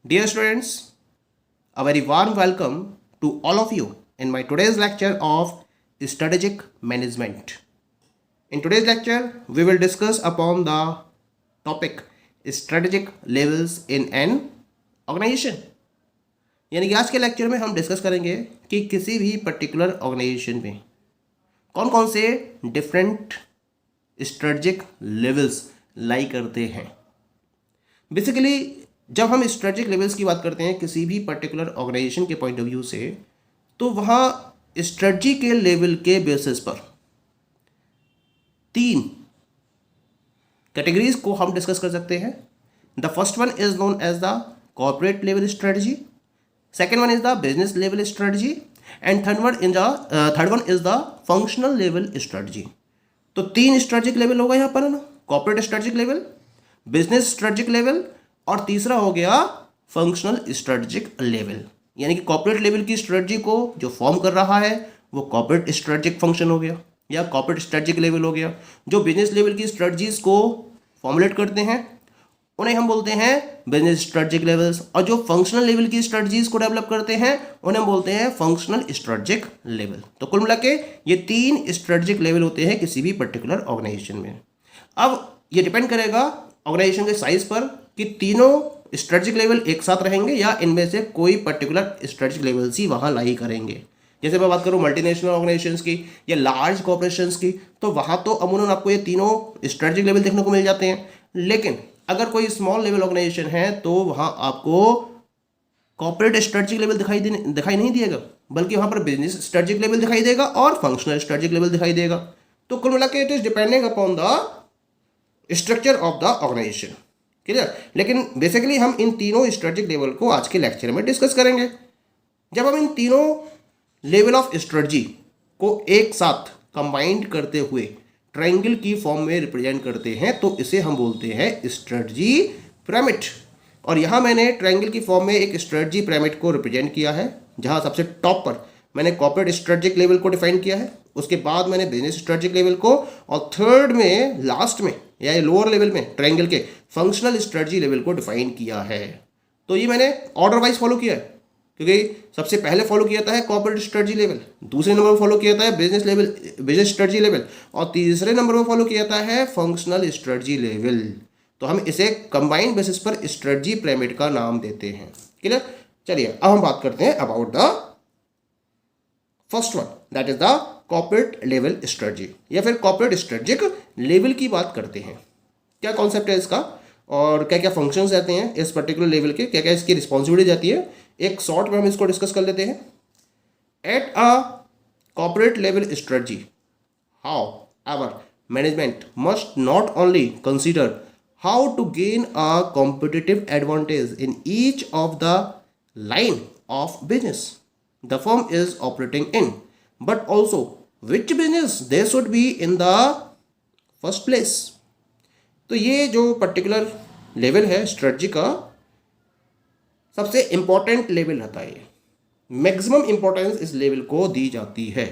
Dear students, a very warm welcome to all of you in my today's lecture of strategic management. In today's lecture, we will discuss upon the topic strategic levels in an organization. यानी कि आज के lecture में हम discuss करेंगे कि किसी भी पर्टिकुलर ऑर्गेनाइजेशन में कौन कौन से डिफरेंट स्ट्रेटजिक लेवल्स लाई करते हैं। बेसिकली जब हम स्ट्रेटजिक लेवल्स की बात करते हैं किसी भी पर्टिकुलर ऑर्गेनाइजेशन के पॉइंट ऑफ व्यू से, तो वहाँ स्ट्रेटजी के लेवल के बेसिस पर तीन कैटेगरीज को हम डिस्कस कर सकते हैं। The first one is known as the corporate level strategy, second one is the business level strategy and third one is the functional level strategy. तो तीन स्ट्रेटजिक लेवल होगा यहाँ पर, है ना, corporate strategic level, business strategic level और तीसरा हो गया फंक्शनल स्ट्रेटजिक लेवल। यानी कि कॉर्पोरेट लेवल की स्ट्रेटजी को जो फॉर्म कर रहा है वो कॉर्पोरेट स्ट्रेटजिक फंक्शन हो गया या कॉर्पोरेट स्ट्रेटजिक लेवल हो गया। जो बिजनेस लेवल की स्ट्रेटजीज को फॉर्मुलेट करते हैं उन्हें हम बोलते हैं बिजनेस स्ट्रेटजिक लेवल्स, और जो फंक्शनल लेवल की स्ट्रेटजीज को डेवलप करते हैं उन्हें हम बोलते हैं फंक्शनल स्ट्रेटजिक लेवल। तो कुल मिला के ये तीन स्ट्रेटजिक लेवल होते हैं किसी भी पर्टिकुलर ऑर्गेनाइजेशन में। अब ये डिपेंड करेगा ऑर्गेनाइजेशन के साइज पर कि तीनों स्ट्रेटजिक लेवल एक साथ रहेंगे या इनमें से कोई पर्टिकुलर स्ट्रेटजिक लेवल्स ही वहाँ लाई करेंगे। जैसे मैं बात करूँ मल्टीनेशनल ऑर्गेनाइजेशंस की या लार्ज कॉर्पोरेशंस की, तो वहाँ तो अमूमन आपको ये तीनों स्ट्रेटजिक लेवल देखने को मिल जाते हैं। लेकिन अगर कोई स्मॉल लेवल ऑर्गेनाइजेशन है तो वहाँ आपको कॉर्पोरेट स्ट्रेटजिक लेवल दिखाई नहीं देगा, बल्कि वहाँ पर बिजनेस स्ट्रेटजिक लेवल दिखाई देगा और फंक्शनल स्ट्रेटजिक लेवल दिखाई देगा। तो कुल मिला के it is depending upon the structure of the organisation. Clear. लेकिन बेसिकली हम इन तीनों स्ट्रेटजिक लेवल को आज के लेक्चर में डिस्कस करेंगे। जब हम इन तीनों लेवल ऑफ स्ट्रेटजी को एक साथ कंबाइंड करते हुए ट्रायंगल की फॉर्म में रिप्रेजेंट करते हैं तो इसे हम बोलते हैं स्ट्रेटजी पिरामिड। और यहाँ मैंने ट्रायंगल की फॉर्म में एक स्ट्रेटजी पिरामिड को रिप्रेजेंट किया है, जहाँ सबसे टॉप पर मैंने कॉर्पोरेट स्ट्रेटजिक लेवल को डिफाइन किया है, उसके बाद मैंने बिजनेस स्ट्रेटजिक लेवल को, और थर्ड में लास्ट में या लोअर लेवल में ट्रायंगल के फंक्शनल स्ट्रेटजी लेवल को डिफाइन किया है। तो ये मैंने ऑर्डर वाइज फॉलो किया है, क्योंकि सबसे पहले फॉलो किया था कॉर्पोरेट स्ट्रेटजी लेवल, दूसरे नंबर पर फॉलो किया था बिजनेस स्ट्रेटजी लेवल, और तीसरे नंबर पर फॉलो किया था फंक्शनल स्ट्रेटजी लेवल। तो हम इसे कंबाइंड बेसिस पर स्ट्रेटजी पिरामिड का नाम देते हैं। क्लियर। चलिए अब हम बात करते हैं about the first one, that is the corporate level strategy या फिर कॉर्पोरेट स्ट्रेटजिक लेवल की बात करते हैं। क्या कॉन्सेप्ट है इसका और क्या क्या फंक्शंस रहते हैं इस पर्टिकुलर लेवल के, क्या क्या इसकी रिस्पॉन्सिबिलिटी जाती है, एक शॉर्ट में हम इसको डिस्कस कर लेते हैं। At a corporate level strategy, how ever management must not only consider how to gain a competitive advantage in each of the line of business the firm is operating in, but also which business they should be in the first place। तो ये जो particular level है strategy का सबसे important level रहता है, maximum importance इस level को दी जाती है,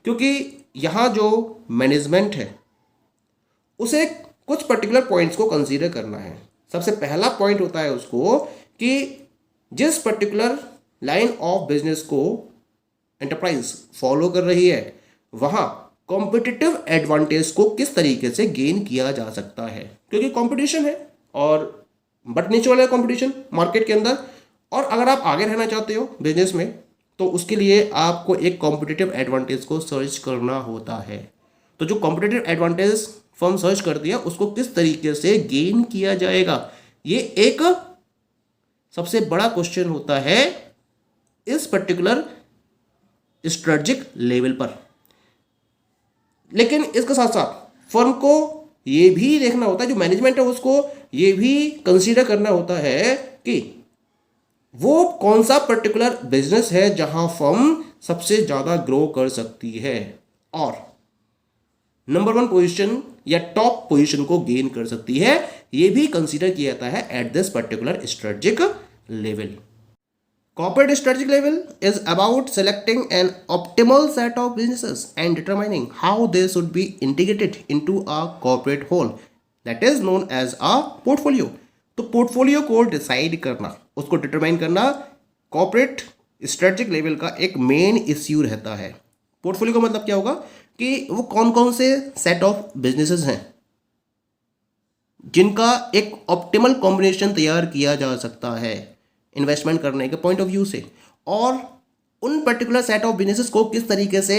क्योंकि यहाँ जो मैनेजमेंट है उसे कुछ पर्टिकुलर पॉइंट्स को कंसीडर करना है। सबसे पहला पॉइंट होता है उसको कि जिस पर्टिकुलर लाइन ऑफ बिजनेस को एंटरप्राइज फॉलो कर रही है वहाँ कॉम्पिटिटिव एडवांटेज को किस तरीके से गेन किया जा सकता है, क्योंकि कंपटीशन है और बट नीचे वाला कंपटीशन मार्केट के अंदर, और अगर आप आगे रहना चाहते हो बिजनेस में तो उसके लिए आपको एक कॉम्पिटिटिव एडवांटेज को सर्च करना होता है। तो जो कॉम्पिटिटिव एडवांटेज फर्म सर्च करती है उसको किस तरीके से गेन किया जाएगा, ये एक सबसे बड़ा क्वेश्चन होता है इस पर्टिकुलर स्ट्रेटजिक लेवल पर। लेकिन इसके साथ साथ फर्म को ये भी देखना होता है, जो मैनेजमेंट है उसको ये भी कंसीडर करना होता है कि वो कौन सा पर्टिकुलर बिजनेस है जहां फर्म सबसे ज़्यादा ग्रो कर सकती है और नंबर वन पोजीशन या टॉप पोजीशन को गेन कर सकती है, ये भी कंसीडर किया जाता है at this particular strategic level. Corporate strategic level is about selecting an optimal set of businesses and determining how they should be integrated into a corporate whole, that is known as a portfolio। तो portfolio को decide करना, उसको determine करना corporate strategic level का एक main issue रहता है। Portfolio का मतलब क्या होगा कि वो कौन कौन से सेट ऑफ बिजनेसेस हैं जिनका एक ऑप्टिमल कॉम्बिनेशन तैयार किया जा सकता है इन्वेस्टमेंट करने के पॉइंट ऑफ व्यू से, और उन पर्टिकुलर सेट ऑफ बिजनेसेस को किस तरीके से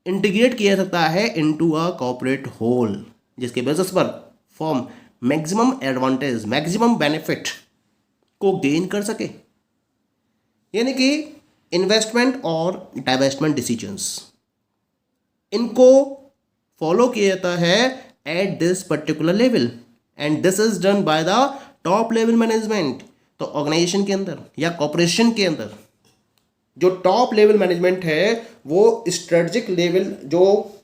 इंटीग्रेट किया जा सकता है इनटू अ कॉर्पोरेट होल, जिसके बेसिस पर form maximum advantage, maximum benefit को गेन कर सके। यानी कि इन्वेस्टमेंट और डाइवेस्टमेंट डिसीजंस, इनको फॉलो किया जाता है at this particular level, and this is done by the top level management. तो ऑर्गेनाइजेशन के अंदर या कॉर्पोरेशन के अंदर जो टॉप लेवल मैनेजमेंट है वो स्ट्रेटजिक लेवल, जो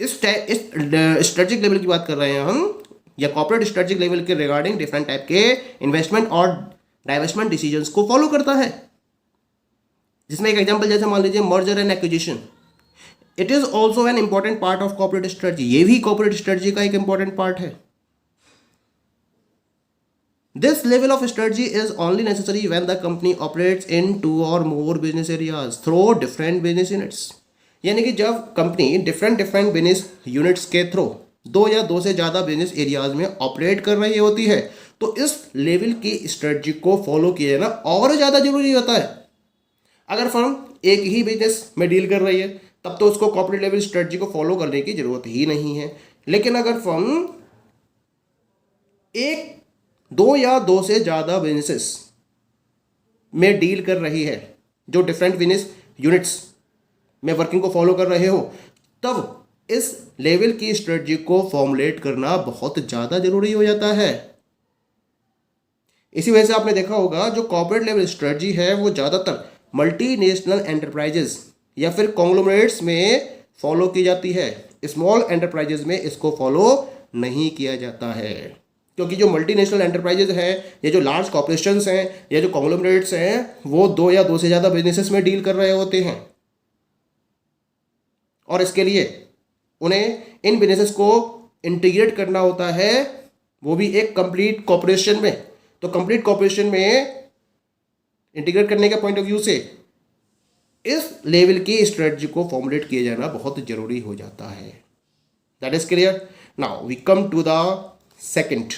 इस स्ट्रेटजिक लेवल की बात कर रहे हैं हम, या कॉर्पोरेट स्ट्रेटजिक लेवल के रिगार्डिंग डिफरेंट टाइप के इन्वेस्टमेंट और डाइवेस्टमेंट डिसीजंस को फॉलो करता है। जिसमें एक एग्जांपल जैसे मान लीजिए merger and acquisition, it is also an important part of corporate strategy. ये भी कॉर्पोरेट स्ट्रेटजी का एक इंपॉर्टेंट पार्ट है। This level of strategy is only necessary when the company operates in 2 और more business areas through different business units. यानी कि जब company different business units के थ्रू 2 या 2 से ज़्यादा बिजनेस एरियाज में ऑपरेट कर रही होती है, तो इस लेवल की स्ट्रेटजी को फॉलो किया जाना और ज़्यादा जरूरी होता है। अगर फर्म एक ही बिजनेस में डील कर रही है तब तो उसको कॉर्पोरेट लेवल स्ट्रेटजी को फॉलो करने की जरूरत ही नहीं है। लेकिन अगर फर्म 1, 2 या 2 से ज़्यादा बिजनेसेस में डील कर रही है, जो डिफरेंट बिजनेस यूनिट्स में वर्किंग को फॉलो कर रहे हो, तब इस लेवल की स्ट्रेटजी को फॉर्मुलेट करना बहुत ज़्यादा जरूरी हो जाता है। इसी वजह से आपने देखा होगा जो कॉर्पोरेट लेवल स्ट्रेटजी है वो ज़्यादातर मल्टीनेशनल एंटरप्राइजेस या फिर कॉन्ग्लोमरेट्स में फॉलो की जाती है। स्मॉल एंटरप्राइजेस में इसको फॉलो नहीं किया जाता है, क्योंकि जो मल्टीनेशनल एंटरप्राइजेस हैं या जो लार्ज कॉर्पोरेशंस हैं या जो कॉन्ग्लोमरेट्स हैं वो 2 या 2 से ज़्यादा बिजनेसेस में डील कर रहे होते हैं, और इसके लिए उन्हें इन बिजनेसेस को इंटीग्रेट करना होता है, वो भी एक कंप्लीट कॉर्पोरेशन में। तो कंप्लीट कॉर्पोरेशन में इंटीग्रेट करने के पॉइंट ऑफ व्यू से इस लेवल की स्ट्रेटजी को फॉर्मुलेट किया जाना बहुत जरूरी हो जाता है। That is clear. Now we come to the second,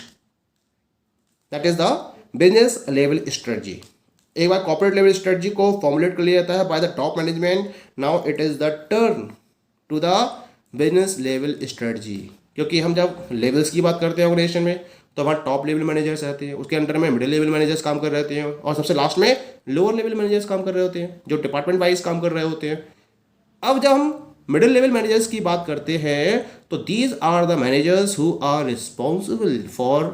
that is the business level strategy. एक बार कॉर्पोरेट लेवल स्ट्रेटजी को फॉर्मुलेट कर लिया जाता है by the top management, now it is the turn to the business level strategy. क्योंकि हम जब लेवल्स की बात करते हैं ऑर्गेनाइजेशन में तो हमारे टॉप लेवल मैनेजर्स रहते हैं, उसके अंडर में मिडिल लेवल मैनेजर्स काम कर रहे होते हैं, और सबसे लास्ट में लोअर लेवल मैनेजर्स काम कर रहे होते हैं, जो डिपार्टमेंट वाइज काम कर रहे होते हैं। अब जब हम मिडिल लेवल मैनेजर्स की बात करते हैं तो these are the managers who are responsible for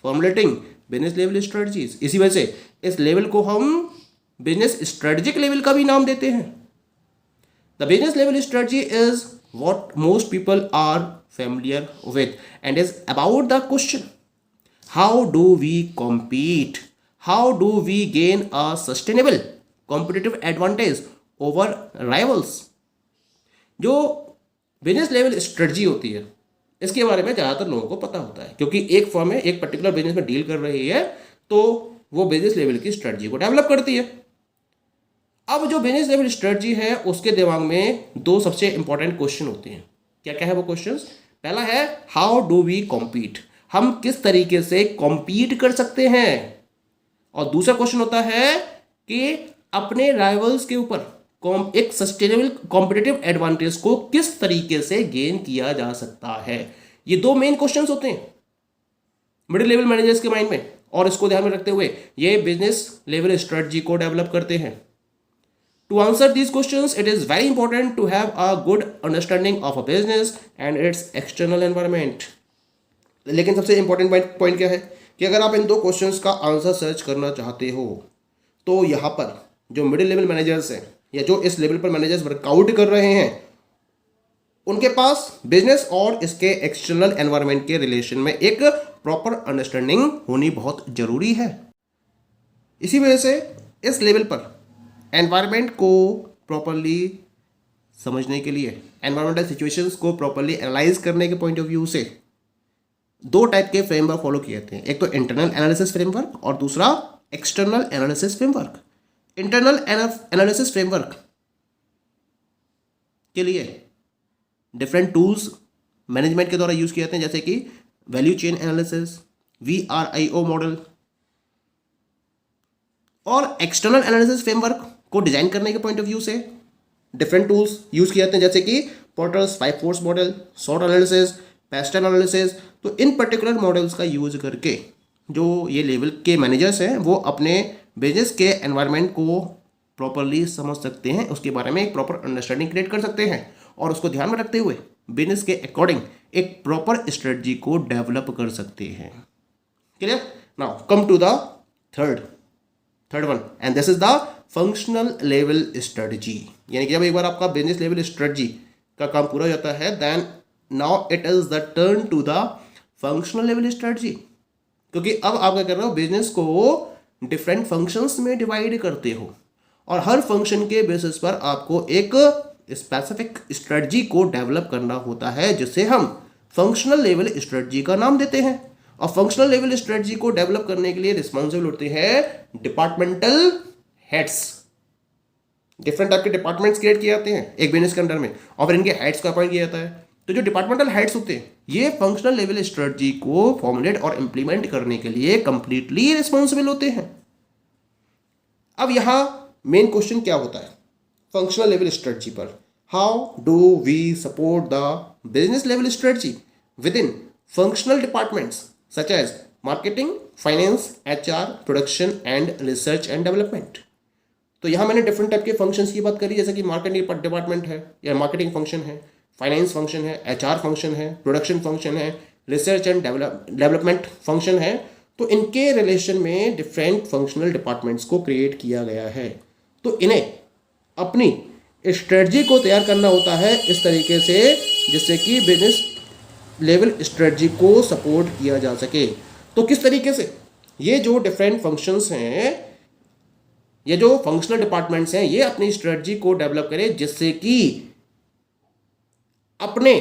formulating business level strategies. इसी वजह से इस लेवल को हम बिजनेस स्ट्रेटजिक लेवल का भी नाम देते हैं। The business level strategy is what most people are familiar with and is about the question, how do we compete, how do we gain a sustainable competitive advantage over rivals। जो business level strategy होती है इसके बारे में ज़्यादातर लोगों को पता होता है, क्योंकि एक फर्म है एक पर्टिकुलर बिजनेस में डील कर रही है तो वो बिजनेस लेवल की स्ट्रेटजी को डेवलप करती है। अब जो बिजनेस लेवल स्ट्रेटजी है उसके दिमाग में 2 सबसे इंपॉर्टेंट क्वेश्चन होते हैं। क्या क्या है वो क्वेश्चंस? पहला है हाउ डू वी कॉम्पीट, हम किस तरीके से कॉम्पीट कर सकते हैं, और दूसरा क्वेश्चन होता है कि अपने राइवल्स के ऊपर एक सस्टेनेबल कॉम्पिटिटिव एडवांटेज को किस तरीके से गेन किया जा सकता है। ये 2 मेन क्वेश्चंस होते हैं मिडिल लेवल मैनेजर्स के माइंड में, और इसको ध्यान में रखते हुए ये बिजनेस लेवल स्ट्रेटजी को डेवलप करते हैं। To answer these questions, it is very important to have a good understanding of a business and its external environment। लेकिन सबसे इंपॉर्टेंट पॉइंट क्या है कि अगर आप इन 2 क्वेश्चंस का आंसर सर्च करना चाहते हो तो यहाँ पर जो मिडिल लेवल मैनेजर्स हैं या जो इस लेवल पर मैनेजर्स वर्कआउट कर रहे हैं उनके पास बिजनेस और इसके एक्सटर्नल एनवायरनमेंट के रिलेशन में एक प्रॉपर अंडरस्टैंडिंग होनी बहुत ज़रूरी है। इसी वजह से इस लेवल पर एनवायरनमेंट को प्रॉपरली समझने के लिए, एनवायरमेंटल सिचुएशंस को प्रॉपरली एनालाइज करने के पॉइंट ऑफ व्यू से दो टाइप के फ्रेमवर्क फॉलो किए जाते हैं, एक तो इंटरनल एनालिसिस फ्रेमवर्क और दूसरा external analysis framework. Internal analysis framework के लिए डिफरेंट टूल्स मैनेजमेंट के द्वारा यूज़ किए जाते हैं, जैसे कि value chain analysis, VRIO model. और एक्सटर्नल एनालिसिस फ्रेमवर्क को डिजाइन करने के पॉइंट ऑफ व्यू से डिफरेंट टूल्स यूज़ किए जाते हैं, जैसे कि porters 5 force model, sort analysis, pastel analysis. तो इन पर्टिकुलर मॉडल्स का यूज़ करके जो ये लेवल के मैनेजर्स हैं वो अपने बिजनेस के एनवायरनमेंट को प्रॉपरली समझ सकते हैं, उसके बारे में एक प्रॉपर अंडरस्टैंडिंग क्रिएट कर सकते हैं और उसको ध्यान में रखते हुए बिजनेस के अकॉर्डिंग एक प्रॉपर स्ट्रेटजी को डेवलप कर सकते हैं। Clear? Now come to the third one, and this is the functional level strategy. यानी कि जब एक बार आपका बिजनेस लेवल स्ट्रेटजी का काम पूरा हो जाता है, then now it is the turn to the functional level strategy. क्योंकि अब आप क्या कर रहे हो, बिजनेस को डिफरेंट फंक्शंस में डिवाइड करते हो और हर फंक्शन के बेसिस पर आपको एक स्पेसिफिक स्ट्रेटजी को डेवलप करना होता है, जिसे हम फंक्शनल लेवल स्ट्रेटजी का नाम देते हैं। और फंक्शनल लेवल स्ट्रेटजी को डेवलप करने के लिए रिस्पॉन्सिबल होते हैं डिपार्टमेंटल हेड्स। डिफरेंट टाइप के डिपार्टमेंट्स क्रिएट किए जाते हैं एक बिजनेस के अंडर में और फिर इनके हेड्स को अपॉइंट किया जाता है। तो जो डिपार्टमेंटल हेड्स होते हैं ये फंक्शनल लेवल स्ट्रेटजी को फॉर्मुलेट और इंप्लीमेंट करने के लिए कंप्लीटली रिस्पॉन्सिबल होते हैं। अब यहां मेन क्वेश्चन क्या होता है फंक्शनल लेवल स्ट्रेटजी पर, how do we support the business level strategy within functional departments such as marketing, finance, HR, production and research and development. तो यहाँ मैंने डिफरेंट टाइप के फंक्शंस की बात करी, जैसे कि मार्केटिंग डिपार्टमेंट है या मार्केटिंग फंक्शन है, फाइनेंस फंक्शन है, HR फंक्शन है, प्रोडक्शन फंक्शन है, रिसर्च एंड डेवलपमेंट फंक्शन है। तो इनके रिलेशन में डिफरेंट फंक्शनल डिपार्टमेंट्स को क्रिएट किया गया है। तो इन्हें अपनी स्ट्रेटजी को तैयार करना होता है इस तरीके से जिससे कि बिजनेस लेवल स्ट्रेटजी को सपोर्ट किया जा सके। तो किस तरीके से ये जो डिफरेंट फंक्शंस हैं, ये जो फंक्शनल डिपार्टमेंट्स हैं, ये अपनी स्ट्रेटजी को डेवलप करें जिससे कि अपने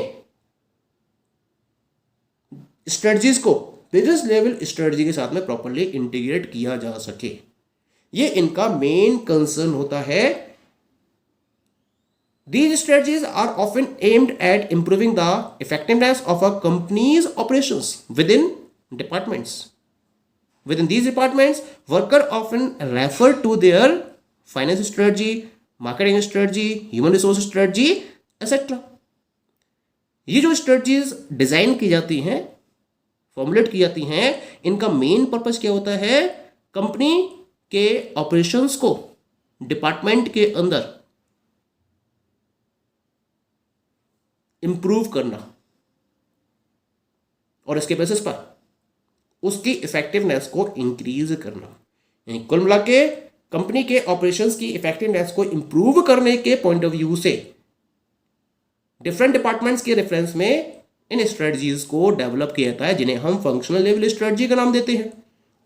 स्ट्रेटजीज को बिजनेस लेवल स्ट्रेटजी के साथ में प्रॉपरली इंटीग्रेट किया जा सके। ये इनका मेन कंसर्न होता है। These strategies are often aimed at improving the effectiveness of a company's operations within departments. Within these departments, workers often refer to their finance strategy, marketing strategy, human resource strategy, etc. ये जो strategies design की जाती हैं, formulate की जाती हैं, इनका main purpose क्या होता है, कंपनी के ऑपरेशंस को डिपार्टमेंट के अंदर इंप्रूव करना और इसके बेसिस पर उसकी इफेक्टिवनेस को इंक्रीज करना। यानी कुल मिला के कंपनी के ऑपरेशंस की इफेक्टिवनेस को इंप्रूव करने के पॉइंट ऑफ व्यू से डिफरेंट डिपार्टमेंट्स के रेफरेंस में इन स्ट्रेटजीज को डेवलप किया जाता है, जिन्हें हम फंक्शनल लेवल स्ट्रेटजी का नाम देते हैं।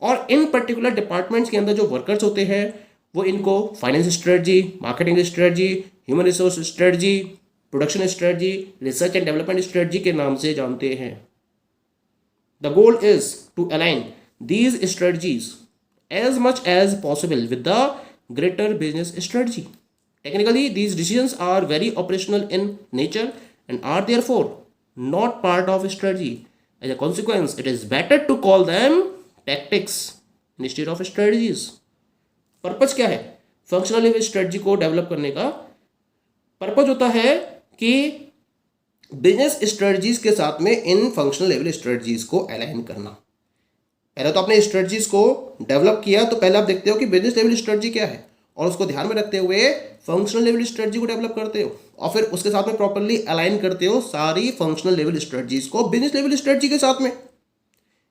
और इन पर्टिकुलर डिपार्टमेंट्स के अंदर जो वर्कर्स होते हैं वो इनको finance strategy, marketing strategy, human resource strategy, production strategy, research and development strategy के नाम से जानते हैं। The goal is to align these strategies as much as possible with the greater business strategy. Technically, these decisions are very operational in nature and are therefore not part of strategy. As a consequence, it is better to call them tactics instead of strategies. Purpose क्या है functional level strategy को develop करने का? Purpose होता है कि business strategies के साथ में इन फंक्शनल लेवल स्ट्रेटजीज को अलाइन करना। पहले तो आपने स्ट्रेटजीज को डेवलप किया, तो पहले आप देखते हो कि बिजनेस लेवल स्ट्रेटजी क्या है और उसको ध्यान में रखते हुए फंक्शनल लेवल स्ट्रेटजी को डेवलप करते हो और फिर उसके साथ में प्रॉपर्ली अलाइन करते हो सारी फंक्शनल लेवल स्ट्रेटजीज को बिजनेस लेवल स्ट्रेटजी के साथ में।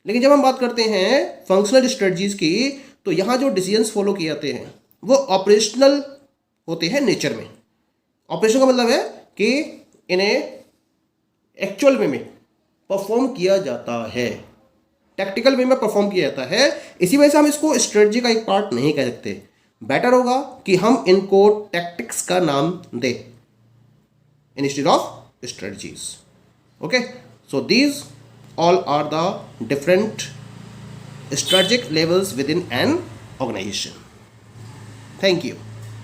लेकिन जब हम बात करते हैं फंक्शनल स्ट्रेटजीज की, तो यहाँ जो डिसीजंस फॉलो किए जाते हैं वो ऑपरेशनल होते हैं नेचर में। ऑपरेशन का मतलब है कि इन्हें एक्चुअल वे में परफॉर्म किया जाता है, टैक्टिकल वे में परफॉर्म किया जाता है। इसी वजह से हम इसको स्ट्रेटजी का एक पार्ट नहीं कह सकते। बेटर होगा कि हम इनको टैक्टिक्स का नाम दें instead of strategies. Okay, so these all are the different strategic levels within an organization. Thank you.